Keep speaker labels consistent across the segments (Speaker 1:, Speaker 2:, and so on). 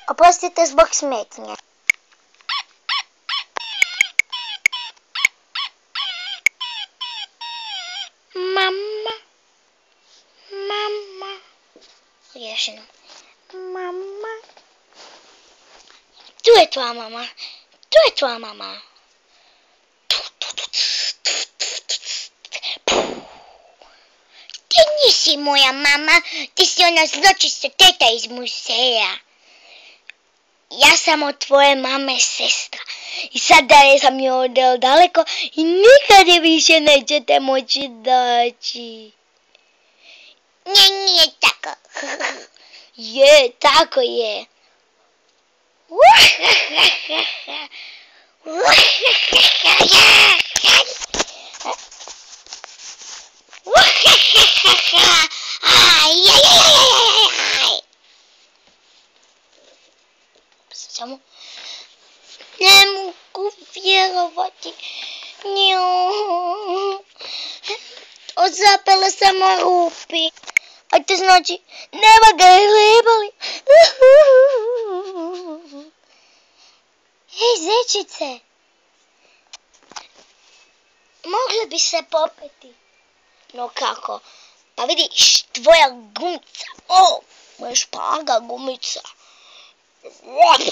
Speaker 1: Oprostite zbog smetnje. Mama. Mama. Riješeno. Mama. Tu je tvoja mama. Tu je tvoja mama. Ti nisi moja mama, ti si ona zločista teta iz muzeja. Ja sam od tvoje mame sestra i sada sam joj odel daleko i nikad je više nećete moći doći. Nije tako. Je, tako je. Samo ne mogu vjerovati. Zapela sam u rupi. A to znači, nema ga je lebali. Hej, zečice. Mogle bi se popeti. No kako? Pa vidiš, tvoja gumica. O, moja špaga gumica. Ole,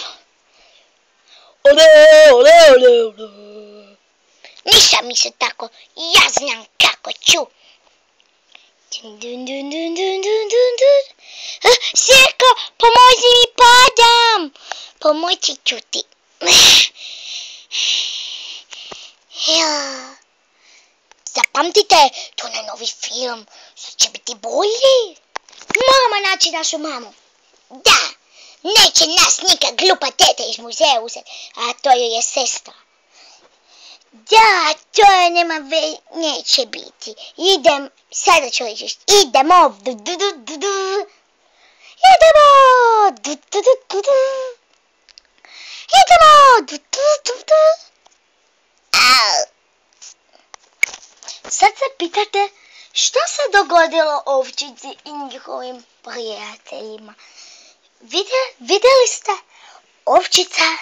Speaker 1: ole, ole, ole. Ništa mi se tako, ja znam kako ću. Dun, dun, dun, dun, dun, dun, dun. Sirko, pomozi mi, padam. Pomoći ću ti. Ja. Zapamtite, to je novi film, sad će biti bolji. Moramo naći našu mamu. Da, neće nas nikad glupa teta iz muzeja uzeti, a to joj je sestra. Da, to je neće biti. Sada ću reći, idemo. Idemo. Sad se pitate šta se dogodilo ovčici i njihovim prijateljima. Vidjeli ste? Ovčica,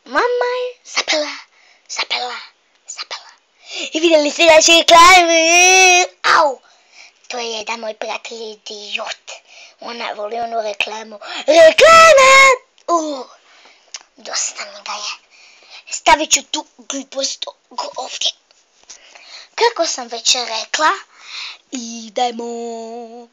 Speaker 1: mama je zapela. I vidjeli ste naše reklame. Au! To je jedan moj prijatelj idiot. Ona voli onu reklamu. Reklama! Dosta mi ga je. Stavit ću tu glupost ovdje. Kako sam već rekla, idemo.